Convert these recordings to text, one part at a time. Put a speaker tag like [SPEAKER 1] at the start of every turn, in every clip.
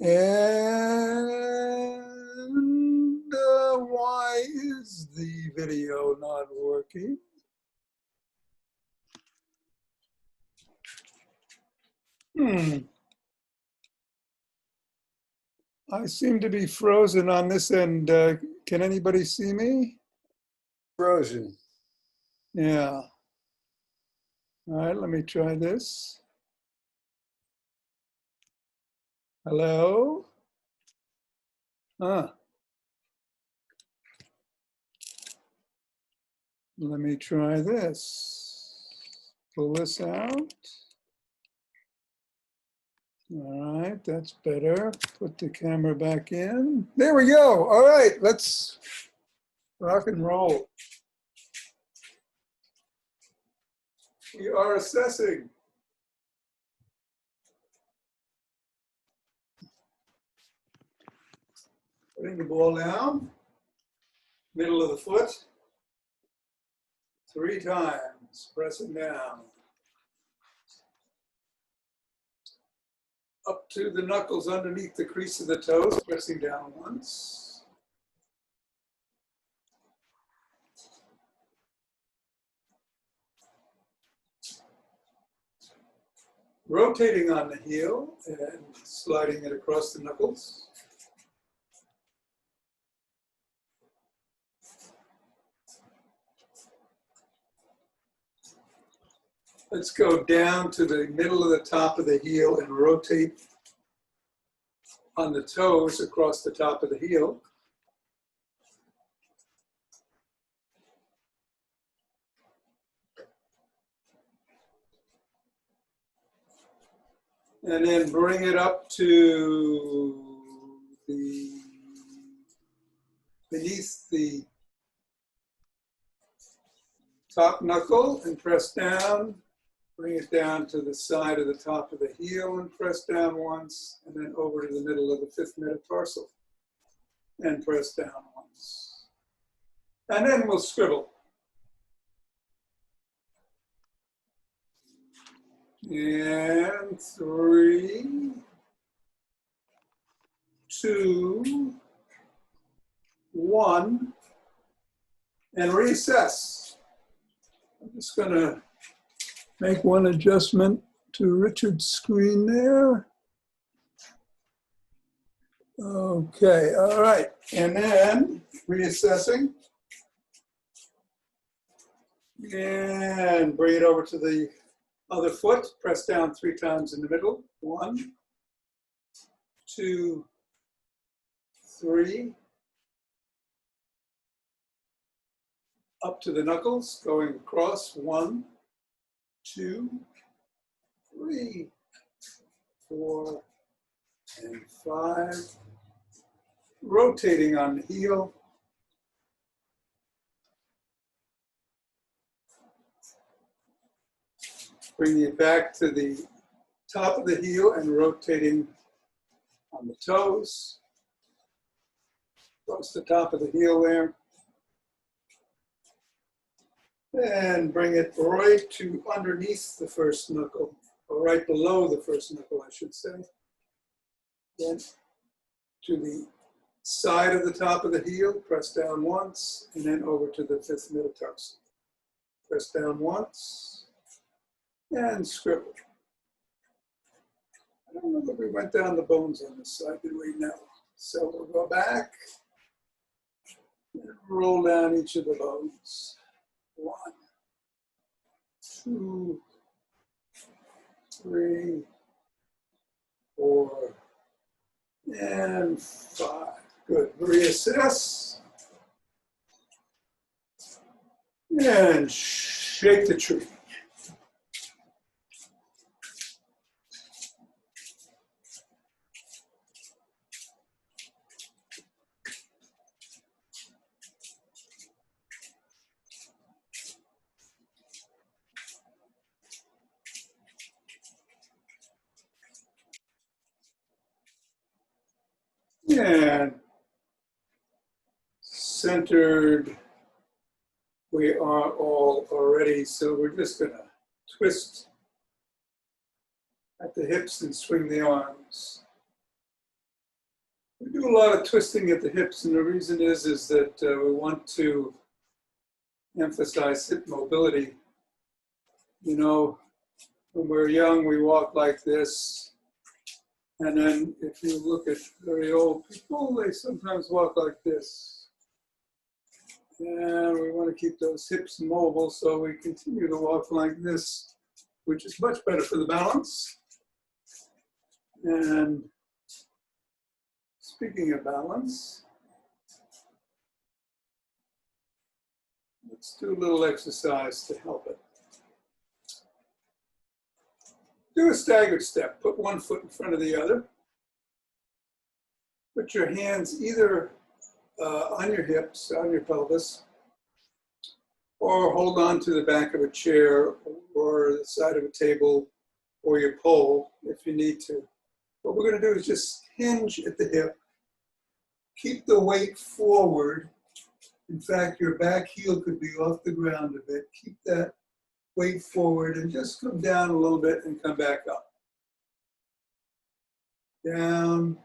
[SPEAKER 1] And why is the video not working? I seem to be frozen on this end. Can anybody see me?
[SPEAKER 2] Frozen.
[SPEAKER 1] Yeah. All right, let me try this. Hello? Let me try this. Pull this out. All right, that's better. Put the camera back in. There we go. All right, let's rock and roll. We are assessing. Putting the ball down, middle of the foot, 3 times, pressing down. Up to the knuckles underneath the crease of the toes, pressing down once. Rotating on the heel and sliding it across the knuckles. Let's go down to the middle of the top of the heel and rotate on the toes across the top of the heel. And then bring it up to beneath the top knuckle and press down. Bring it down to the side of the top of the heel and press down once, and then over to the middle of the 5th metatarsal and press down once. And then we'll scribble. And 3, 2, 1, and reassess. I'm just going to make one adjustment to Richard's screen there. Okay, all right. And then reassessing. And bring it over to the other foot. Press down 3 times in the middle. 1, 2, 3. Up to the knuckles, going across. 1, 2, 3, 4, and 5. Rotating on the heel. Bringing it back to the top of the heel and rotating on the toes. Across the top of the heel there. And bring it right to underneath the first knuckle, or right below the first knuckle, I should say. Then to the side of the top of the heel, press down once, and then over to the 5th metatarsal. Press down once, and scribble. I don't know if we went down the bones on this side, did we? No. So we'll go back and roll down each of the bones. 1, 2, 3, 4, and 5. Good. Reassess. And shake the tree. And centered, we are all already, so we're just going to twist at the hips and swing the arms. do a lot of twisting at the hips, and the reason is that we want to emphasize hip mobility. You know, when we're young, we walk like this. And then if you look at very old people, they sometimes walk like this. And we want to keep those hips mobile, so we continue to walk like this, which is much better for the balance. And speaking of balance, let's do a little exercise to help it. Do a staggered step. Put one foot in front of the other. Put your hands either on your hips, on your pelvis, or hold on to the back of a chair or the side of a table or your pole if you need to. What we're going to do is just hinge at the hip. Keep the weight forward. In fact, your back heel could be off the ground a bit. Keep that weight forward and just come down a little bit and come back up. Down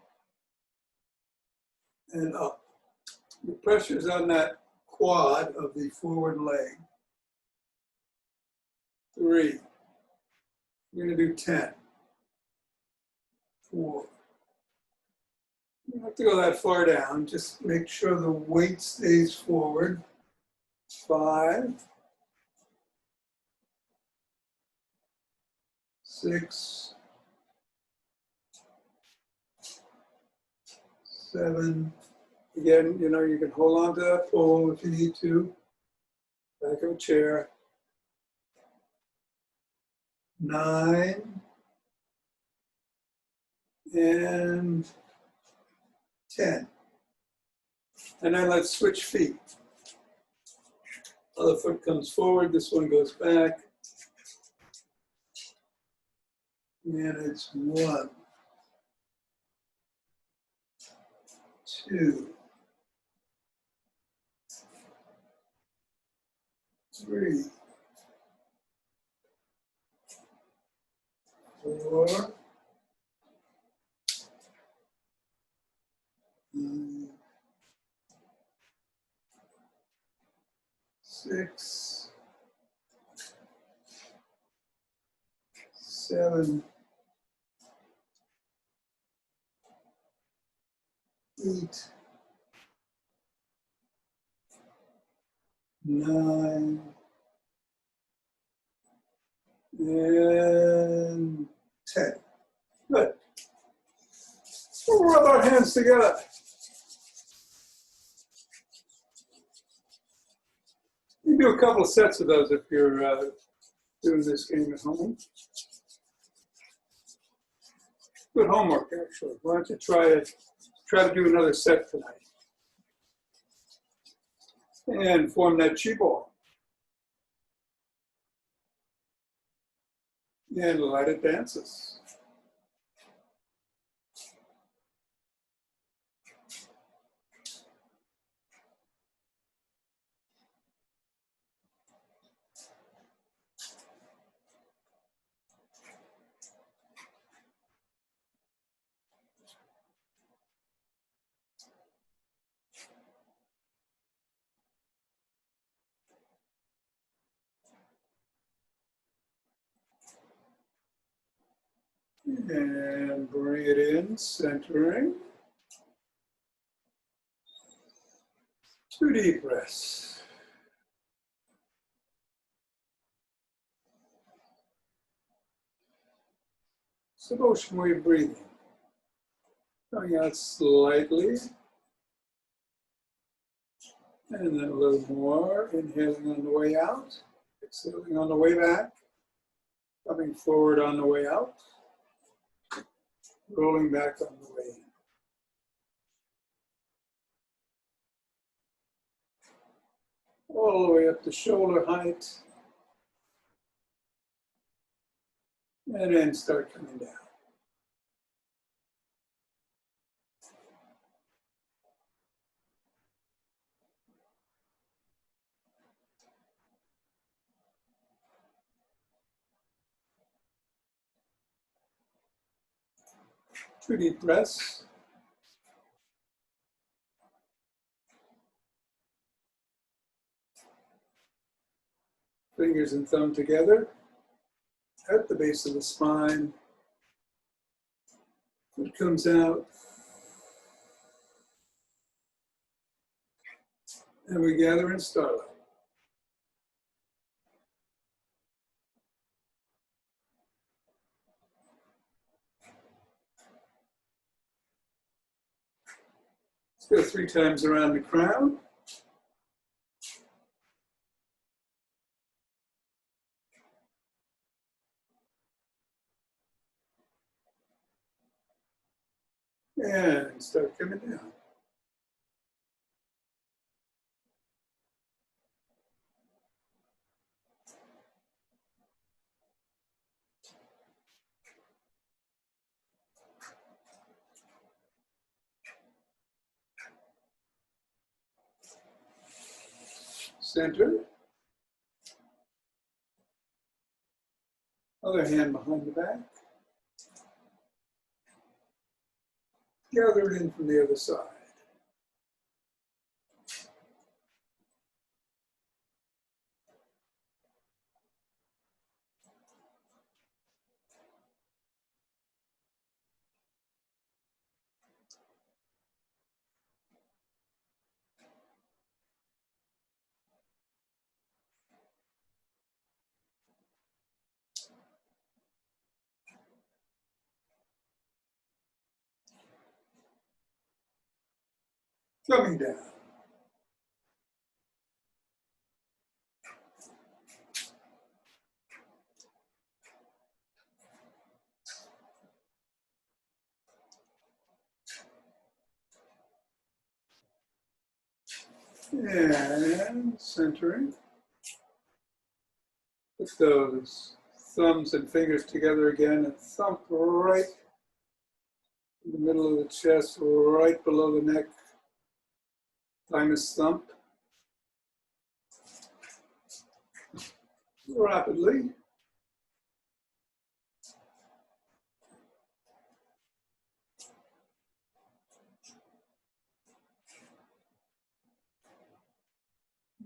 [SPEAKER 1] and up. The pressure's on that quad of the forward leg. 3. We're going to do 10. 4. You don't have to go that far down. Just make sure the weight stays forward. 5. 6. 7. Again, you know, you can hold on to that pole if you need to. Back of a chair. 9. And 10. And then let's switch feet. Other foot comes forward, this one goes back. And it's 1, 2, 3, 4, 6, 7, 8, 9, and 10. Good. We'll rub our hands together. You can do a couple of sets of those if you're doing this game at home. Good homework, actually. Why don't you try to do another set tonight? And form that chi ball. And let it dances. And bring it in, centering. 2 deep breaths. So motion where you're breathing. Coming out slightly. And then a little more. Inhaling on the way out. Exhaling on the way back. Coming forward on the way out. Rolling back on the way in. All the way up to shoulder height. And then start coming down. Two deep breaths. Fingers and thumb together at the base of the spine. Foot comes out. And we gather in starlight. Let's go 3 times around the crown. And start coming down. Center. Other hand behind the back. Gather it in from the other side. Coming down. And centering. Put those thumbs and fingers together again and thump right in the middle of the chest, right below the neck. Thymus thump. Rapidly.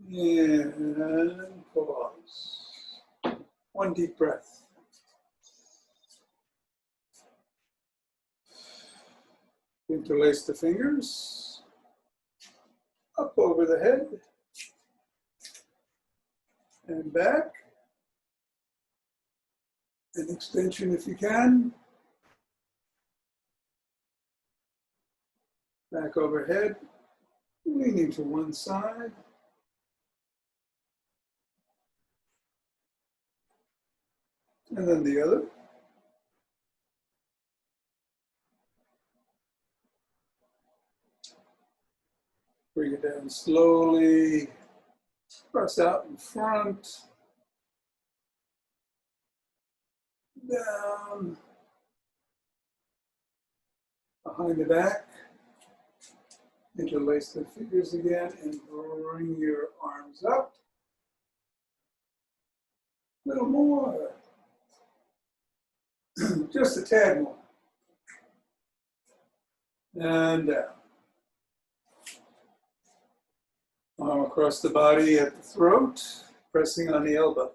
[SPEAKER 1] And pause. 1 deep breath. Interlace the fingers. Up over the head. And back. An extension if you can. Back overhead. Leaning to one side. And then the other. Bring it down slowly. Press out in front. Down. Behind the back. Interlace the fingers again and bring your arms up. A little more. Just a tad more. And down. Arm across the body at the throat, pressing on the elbow.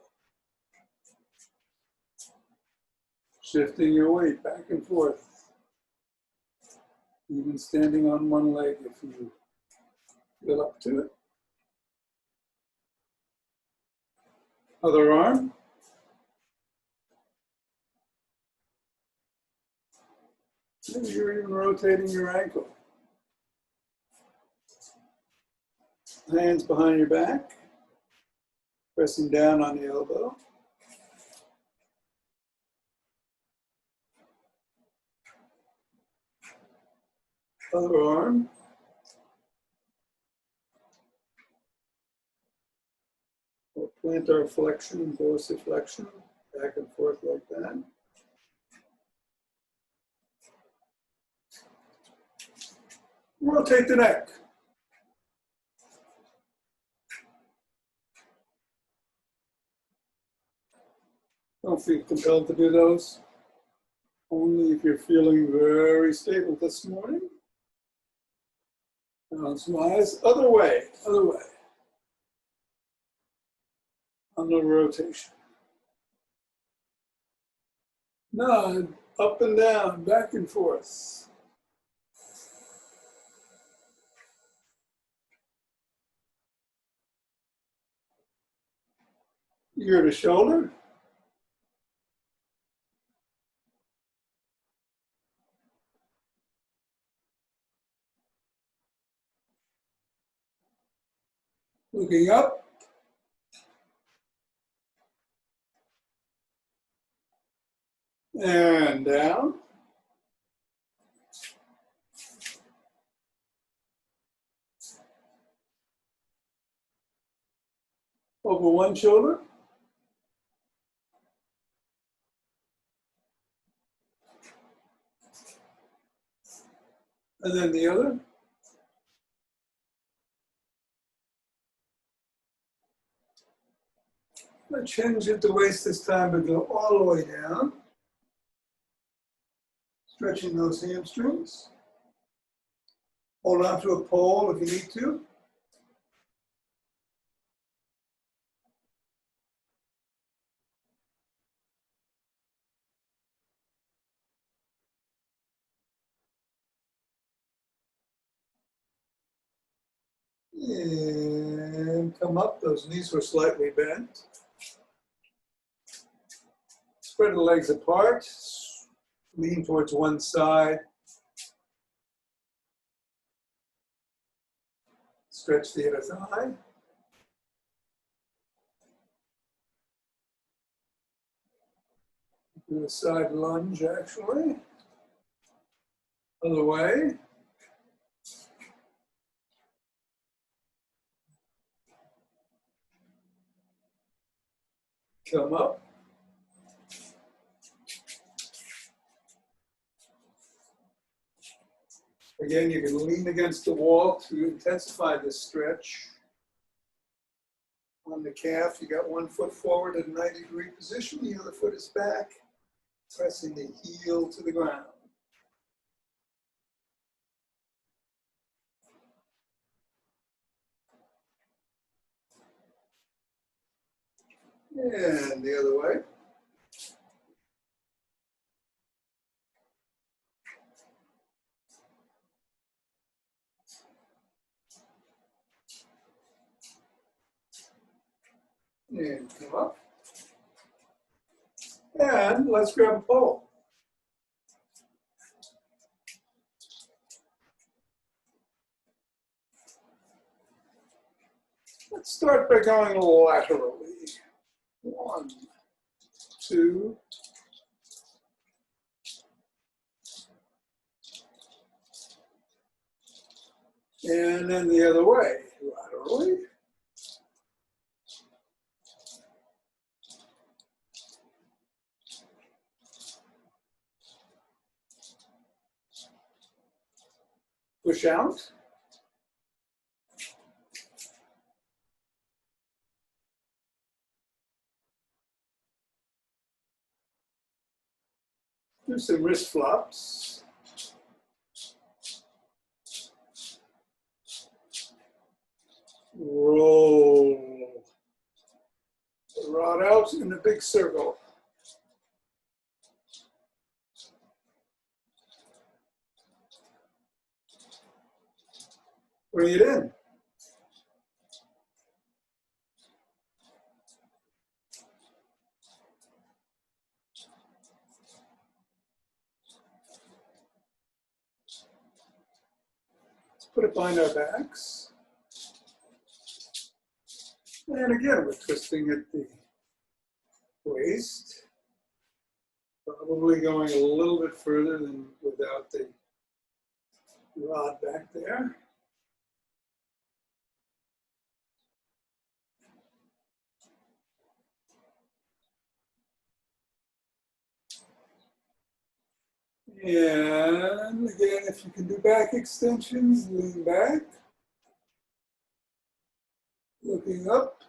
[SPEAKER 1] Shifting your weight back and forth. Even standing on one leg if you feel up to it. Other arm. Maybe you're even rotating your ankle. Hands behind your back. Pressing down on the elbow. Other arm. Or plantar flexion, dorsiflexion, back and forth like that. Rotate the neck. Don't feel compelled to do those. Only if you're feeling very stable this morning. Balance wise, other way, other way. on the rotation. Nod up and down, back and forth. Ear to shoulder. Looking up. And down. Over one shoulder. And then the other. Let's hinge at the waist this time, but go all the way down. Stretching those hamstrings. Hold on to a pole if you need to. And come up, those knees were slightly bent. Spread the legs apart, lean towards one side. Stretch the other thigh. Do a side lunge actually. Other way. Come up. Again, you can lean against the wall to intensify this stretch. On the calf, you got one foot forward at a 90-degree position, the other foot is back, pressing the heel to the ground. And the other way. And come up. And let's grab a pole. Let's start by going laterally. 1, 2. And then the other way, laterally. Push out. Do some wrist flops. Roll the rod out in a big circle. Bring it in. Let's put it behind our backs. And again, we're twisting at the waist. Probably going a little bit further than without the rod back there. And again, if you can do back extensions, lean back. Looking up.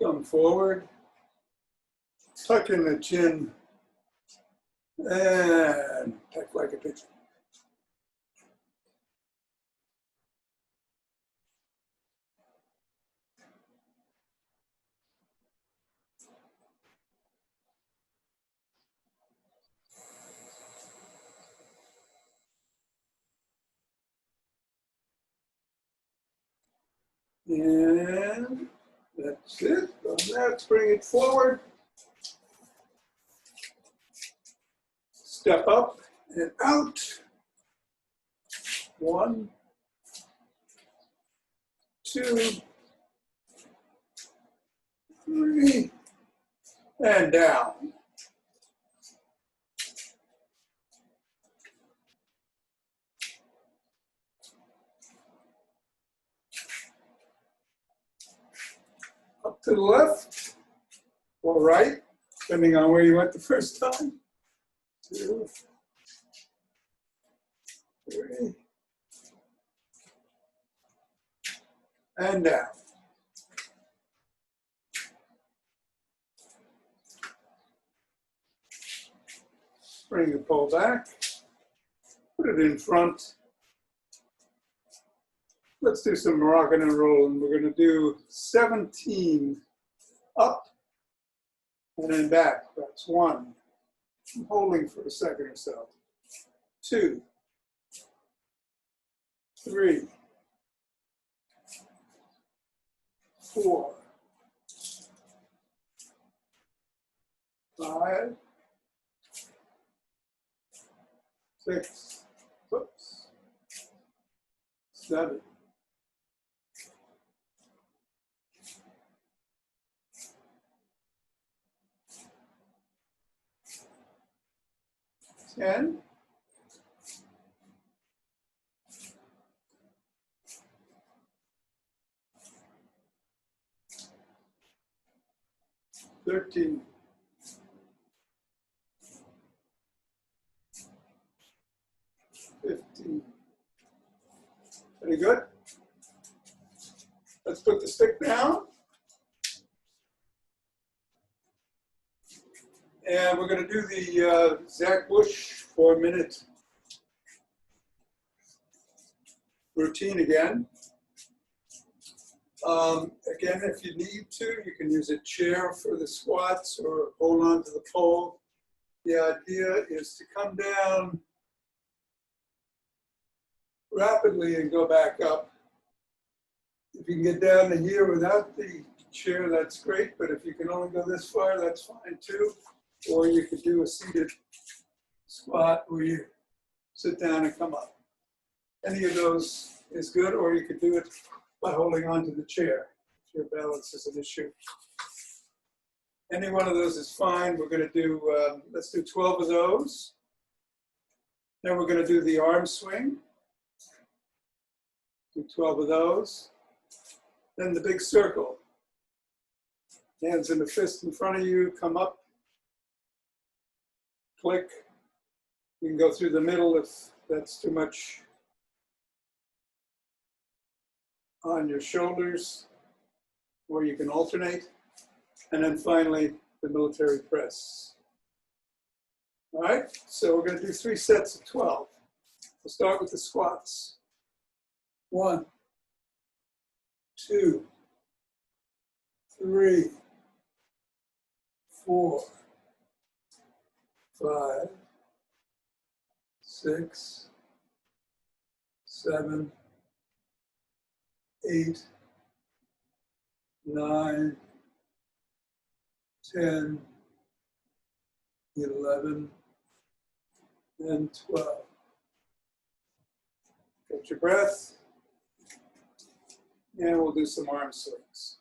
[SPEAKER 1] Come forward. Tuck in the chin. And peck like a pigeon. And that's it. Let's bring it forward. Step up and out. 1, 2, 3, and down. Up to the left or right, depending on where you went the first time. 2, 3, and down. Bring the pole back, put it in front. Let's do some rocking and rolling. We're going to do 17 up and then back. That's 1. I'm holding for a second or so. 2, 3, 4, 5, 6, 7, 10, 13, 15. Pretty good. Let's put the stick down. And we're going to do the Zach Bush 4-minute routine again. Again, if you need to, you can use a chair for the squats or hold on to the pole. The idea is to come down rapidly and go back up. If you can get down to here without the chair, that's great. But if you can only go this far, that's fine too. Or you could do a seated squat where you sit down and come up. Any of those is good, or you could do it by holding onto the chair if your balance is an issue. Any one of those is fine. We're going to do, let's do 12 of those. Then we're going to do the arm swing. Do 12 of those. Then the big circle. Hands in a fist in front of you, come up. Click. You can go through the middle if that's too much on your shoulders, or you can alternate. And then finally, the military press. All right, so we're going to do 3 sets of 12. We'll start with the squats. 1, 2, 3, 4, 5, 6, 7, 8, 9, 10, 11, and 12. Get your breath. And we'll do some arm swings.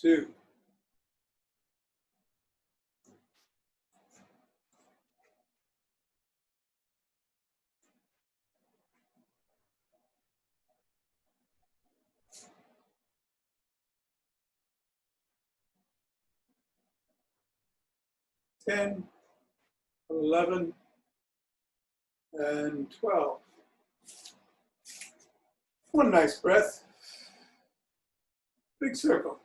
[SPEAKER 1] 2. 10, 11, and 12. One nice breath. Big circle.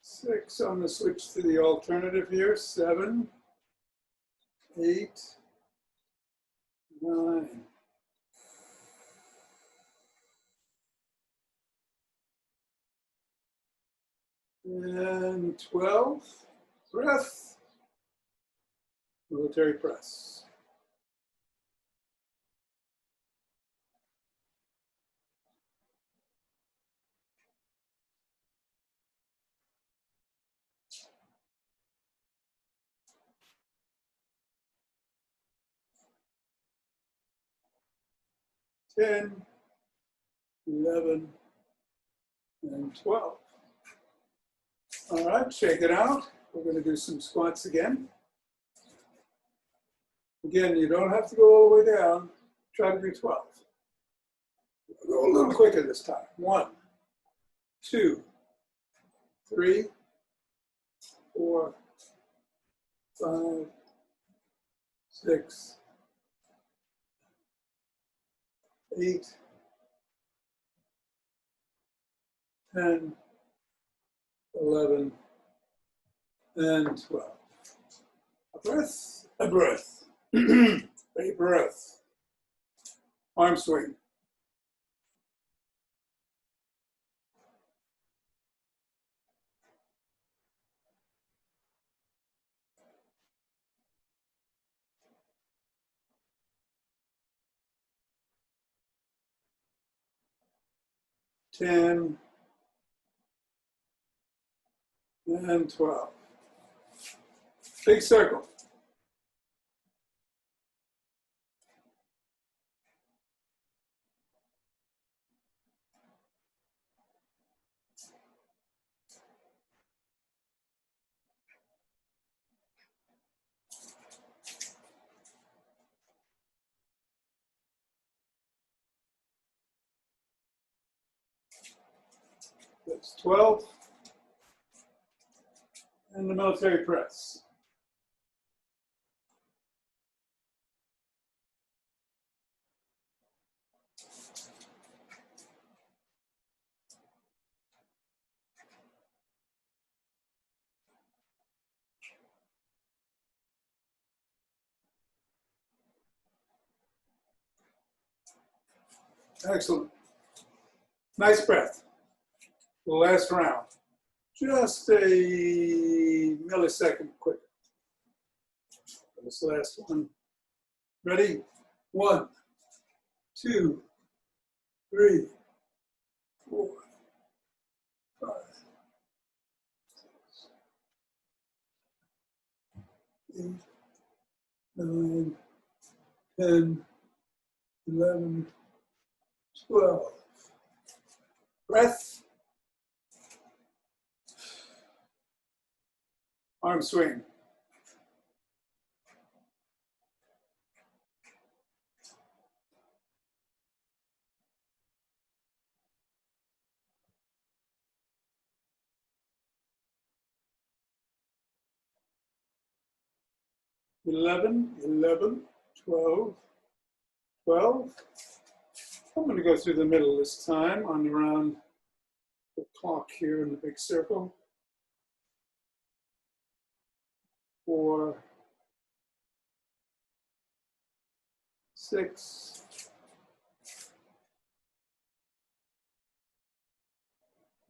[SPEAKER 1] Six. I'm going to switch to the alternative here. 7, 8, 9. And 12, breath, military press. Ten, 11, and 12. All right, shake it out. We're going to do some squats again. Again, you don't have to go all the way down. Try to do 12. Go a little quicker this time. 1, 2, 3, 4, 5, 6, 8, 10, 11, and 12. A breath, a breath, a breath. Arm swing. Ten, and 12. Big circle. That's 12. And the military press. Excellent. Nice breath. The last round. Just a millisecond quicker. This last one. Ready? 1, 2, 3, 4, 5, 6, 8, 9, 10, 11, 12. Breath. Arm swing. Eleven, 12, 12. I'm going to go through the middle this time on around the clock here in the big circle. 4, 6,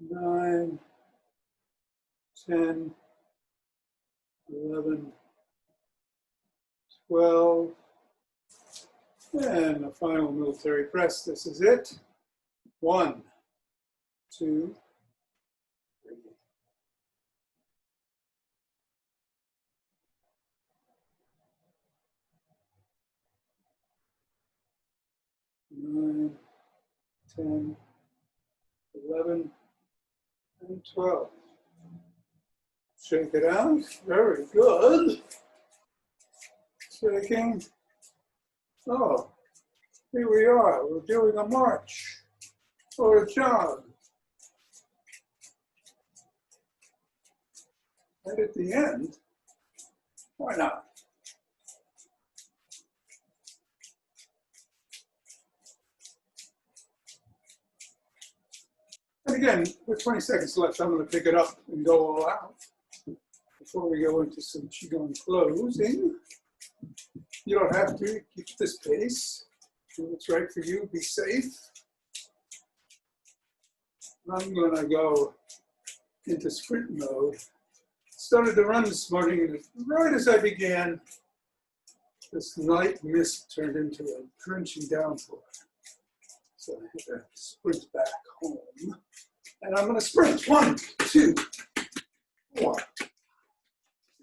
[SPEAKER 1] 9, 10, 11, 12, and the final military press. This is it. 1, 2, 3. 9, 10, 11, and 12. Shake it out. Very good. Shaking. Oh, here we are. We're doing a march or a jog. And at the end, why not? And again, with 20 seconds left, I'm going to pick it up and go all out. Before we go into some Qigong closing, you don't have to keep this pace. Do what's right for you. Be safe. I'm going to go into sprint mode. Started to run this morning, and right as I began, this light mist turned into a drenching downpour. So I had to sprint back home. And I'm going to sprint 1, 2, 4,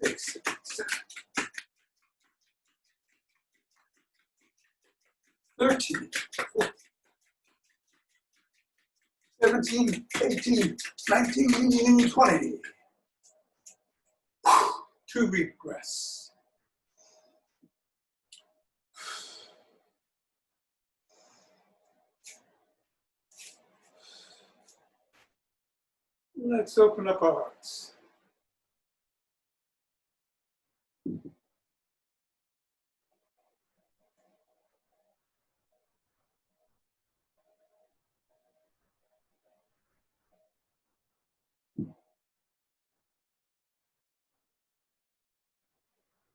[SPEAKER 1] 6, 7, 13, 14, 17, 18, 19, 20. 2 regress. Let's open up our hearts.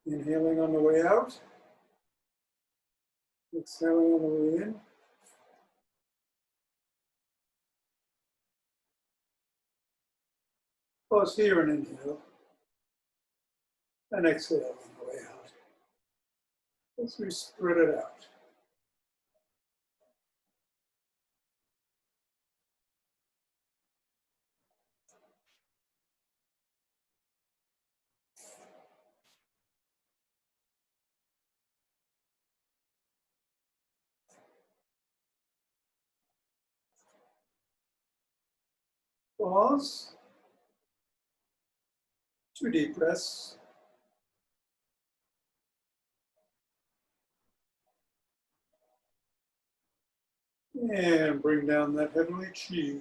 [SPEAKER 1] Inhaling on the way out. Exhaling on the way in. Pause here and inhale. And exhale on the way out. As we spread it out. Pause. 2 deep breaths. And bring down that heavenly chi.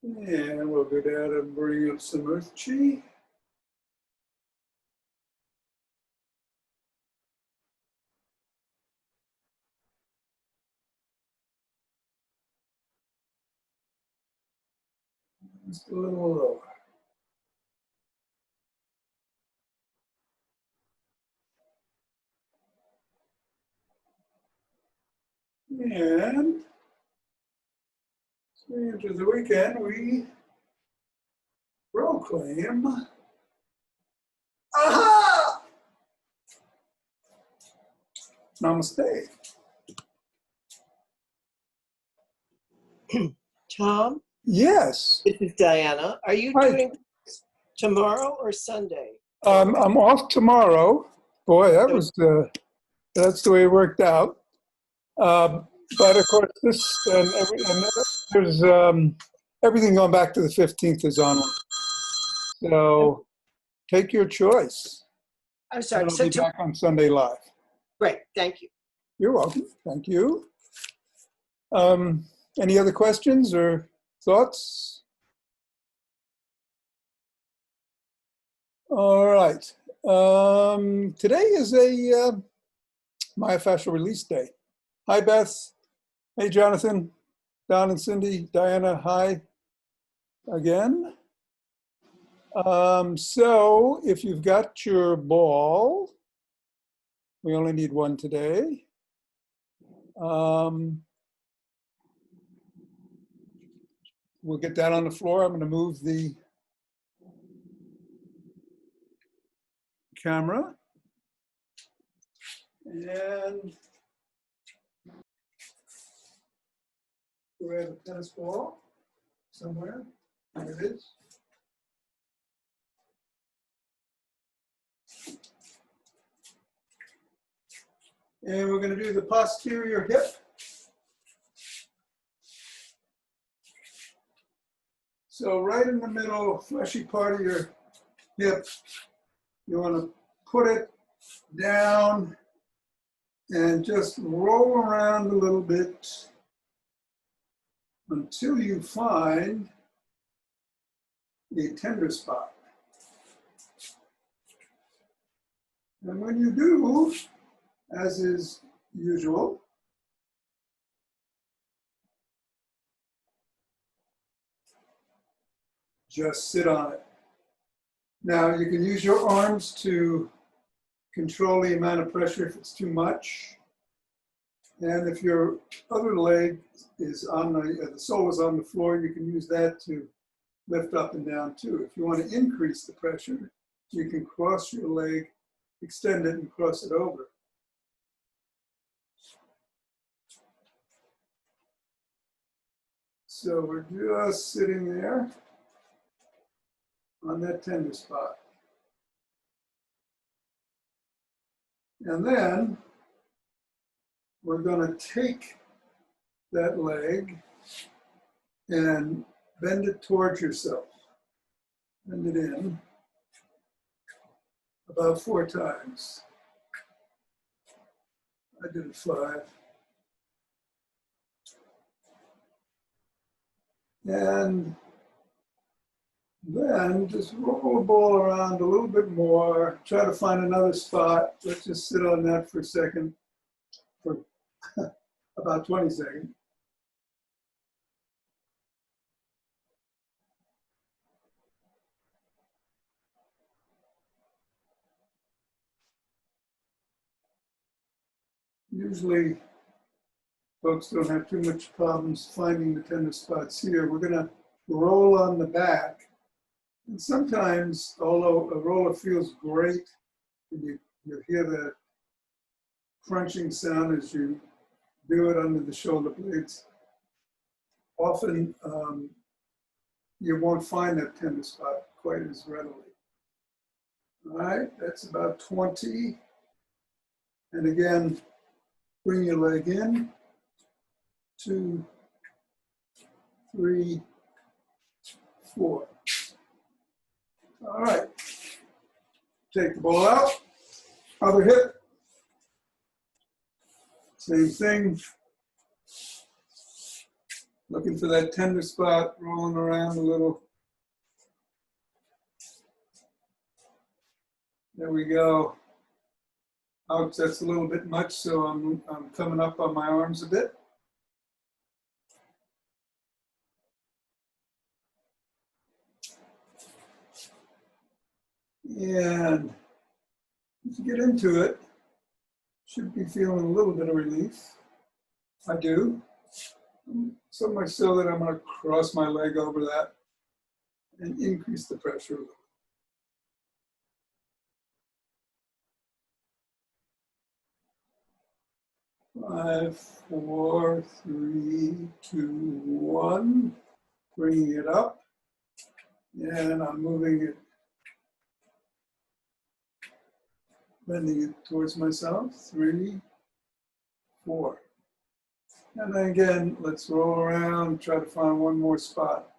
[SPEAKER 1] And we'll go down and bring up some earth chi. Just a little lower. And as we enter the weekend, we proclaim, aha! Namaste.
[SPEAKER 3] Tom,
[SPEAKER 1] Yes.
[SPEAKER 3] this is Diana. Are you
[SPEAKER 1] Hi.
[SPEAKER 3] doing tomorrow or Sunday?
[SPEAKER 1] I'm off tomorrow. Boy, that's the way it worked out. But of course, there's everything going back to the 15th is on. So take your choice.
[SPEAKER 3] I'm sorry.
[SPEAKER 1] And I'll be back on Sunday live.
[SPEAKER 3] Great, thank you.
[SPEAKER 1] You're welcome. Thank you. Any other questions or thoughts? All right. Today is a myofascial release day. Hi, Beth. Hey, Jonathan. Don and Cindy. Diana, hi again. So if you've got your ball, we only need one today. We'll get that on the floor. I'm going to move the camera. And we have a tennis ball somewhere. There it is. And we're going to do the posterior hip. So right in the middle, fleshy part of your hip, you want to put it down and just roll around a little bit until you find a tender spot. And when you do, as is usual, just sit on it. Now you can use your arms to control the amount of pressure if it's too much. And if your other leg is on the sole is on the floor, you can use that to lift up and down too. If you want to increase the pressure, you can cross your leg, extend it and cross it over. So we're just sitting there on that tender spot. And then we're going to take that leg and bend it towards yourself. Bend it in about 4 times. I did it 5. And then just roll the ball around a little bit more. Try to find another spot. Let's just sit on that for a second, for about 20 seconds. Usually, folks don't have too much problems finding the tender spots here. We're going to roll on the back. And sometimes, although a roller feels great, and you hear the crunching sound as you do it under the shoulder blades, often you won't find that tender spot quite as readily. All right, that's about 20. And again, bring your leg in. 2, 3, 4. All right. Take the ball out. Other hip. Same thing. Looking for that tender spot, rolling around a little. There we go. Ouch, that's a little bit much, so I'm coming up on my arms a bit. And if you get into it, should be feeling a little bit of relief. I do. So much so that I'm going to cross my leg over that and increase the pressure a little. 5, 4, 3, 2, 1. Bringing it up. And I'm moving it, bending it towards myself. 3, 4. And then again, let's roll around, try to find one more spot.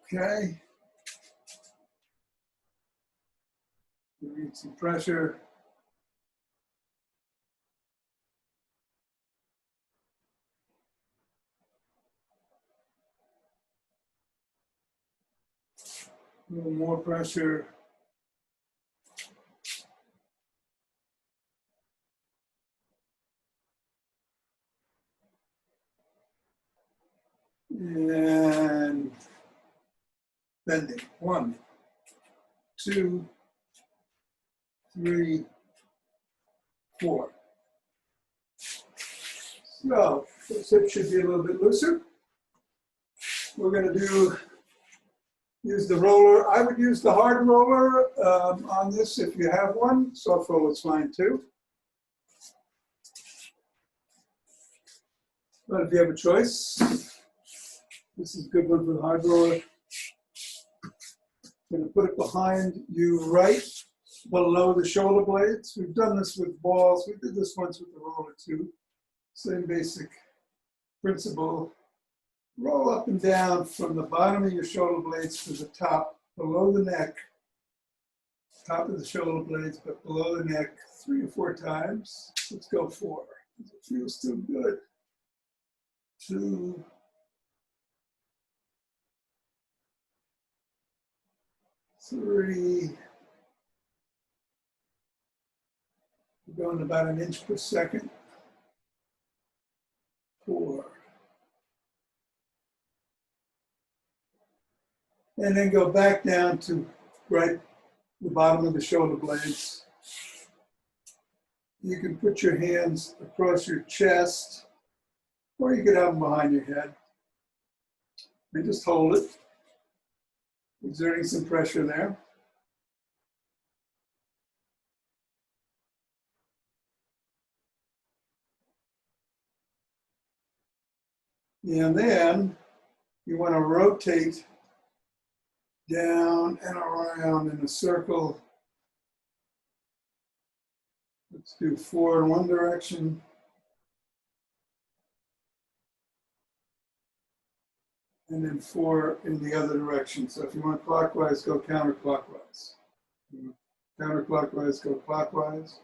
[SPEAKER 1] Okay. We need some pressure. A little more pressure. And bending. 1, 2, 3, 4. So this hip should be a little bit looser. We're going to use the roller. I would use the hard roller on this if you have one. Soft roller is fine too. But if you have a choice, this is a good one for the hard roller. I'm going to put it behind you right below the shoulder blades. We've done this with balls. We did this once with the roller too. Same basic principle. Roll up and down from the bottom of your shoulder blades to the top, below the neck. Top of the shoulder blades, but below the neck 3 or 4 times. Let's go 4. It feels too good. 2, 3, Going about an inch per second. 4. And then go back down to right the bottom of the shoulder blades. You can put your hands across your chest, or you could have them behind your head. And just hold it, exerting some pressure there. And then you want to rotate down and around in a circle. Let's do 4 in one direction. And then 4 in the other direction. So if you want clockwise, go counterclockwise. Counterclockwise, go clockwise.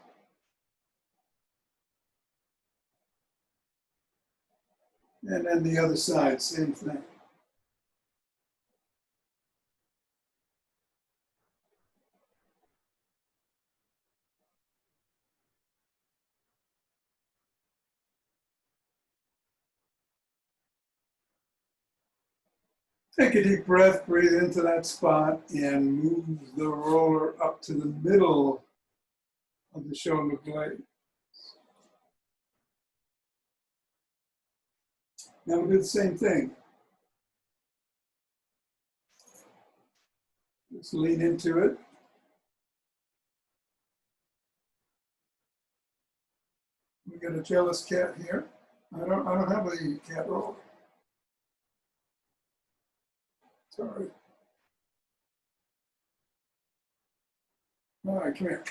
[SPEAKER 1] And then the other side, same thing. Take a deep breath, breathe into that spot, and move the roller up to the middle of the shoulder blade. Now we'll do the same thing. Just lean into it. We got a jealous cat here. I don't have a cat roller. Sorry. All right, come here.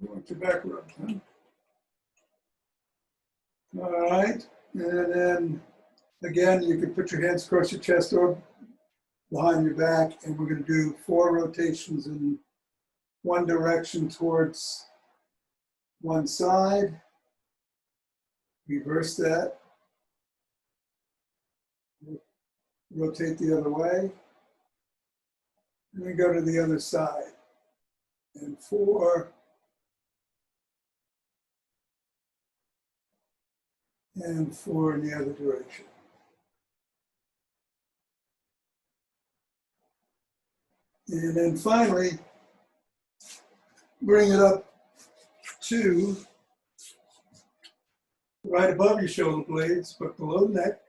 [SPEAKER 1] You want your back rubbed, huh? All right, and then again, you can put your hands across your chest or behind your back, and we're going to do 4 rotations in one direction towards one side. Reverse that. Rotate the other way. And then go to the other side. And 4. And 4 in the other direction. And then finally, bring it up to right above your shoulder blades, but below the neck.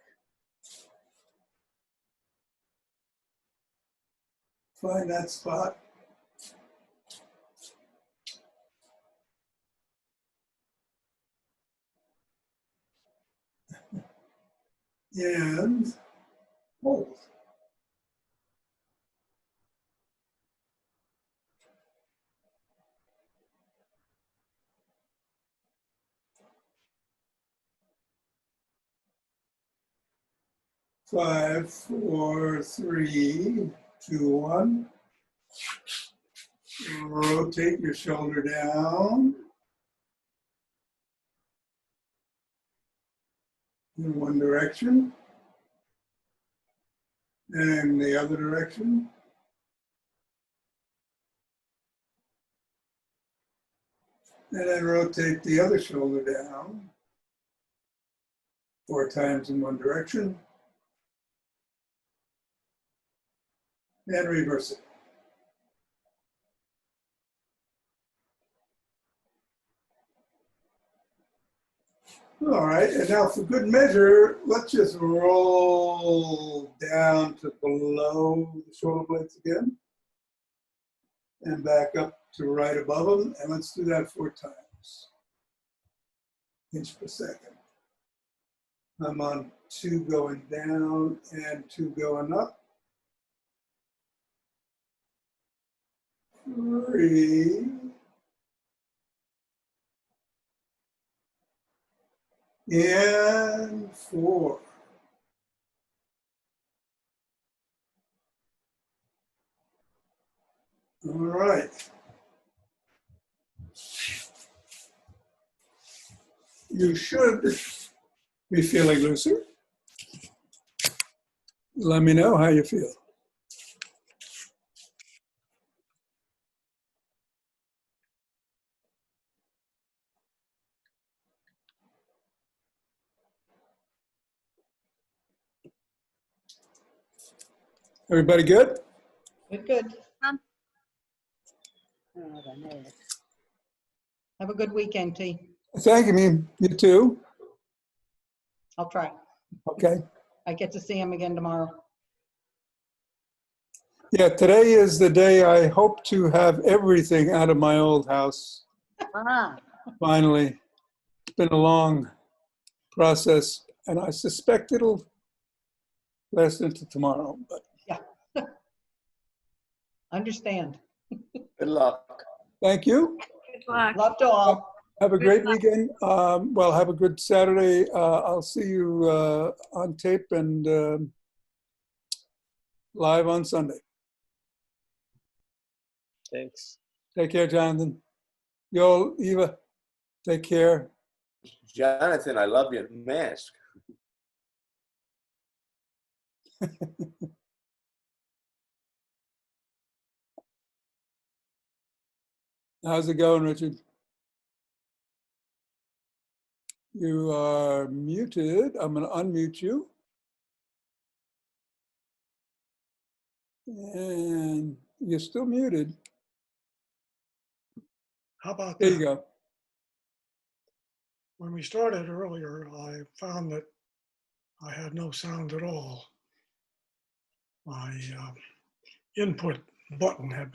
[SPEAKER 1] Find that spot. And hold. Five, four, three, two, one. Rotate your shoulder down in one direction and the other direction. And then rotate the other shoulder down 4 times in one direction and reverse it. All right, and now for good measure, let's just roll down to below the shoulder blades again and back up to right above them. And let's do that 4 times, inch per second. I'm on 2 going down and 2 going up. 3. And 4. All right. You should be feeling looser. Let me know how you feel. Everybody good?
[SPEAKER 4] Good, good.
[SPEAKER 5] Um.
[SPEAKER 4] Have a good weekend, T.
[SPEAKER 1] Thank you, me. You too.
[SPEAKER 4] I'll try.
[SPEAKER 1] Okay.
[SPEAKER 4] I get to see him again tomorrow.
[SPEAKER 1] Yeah, today is the day I hope to have everything out of my old house.
[SPEAKER 5] Ah,
[SPEAKER 1] Finally. It's been a long process, and I suspect it'll last into tomorrow. But
[SPEAKER 4] Understand.
[SPEAKER 2] Good luck.
[SPEAKER 1] thank you.
[SPEAKER 5] good luck.
[SPEAKER 4] Love to all.
[SPEAKER 1] Have a great weekend. Well, have a good Saturday. I'll see you on tape and live on Sunday.
[SPEAKER 2] Thanks.
[SPEAKER 1] Take care, Jonathan. Yo, Eva, take care.
[SPEAKER 2] Jonathan, I love your mask.
[SPEAKER 1] How's it going, Richard? You are muted. I'm going to unmute you. And you're still muted.
[SPEAKER 6] How about
[SPEAKER 1] There you
[SPEAKER 6] that?
[SPEAKER 1] go.
[SPEAKER 6] When we started earlier, I found that I had no sound at all. My input button had been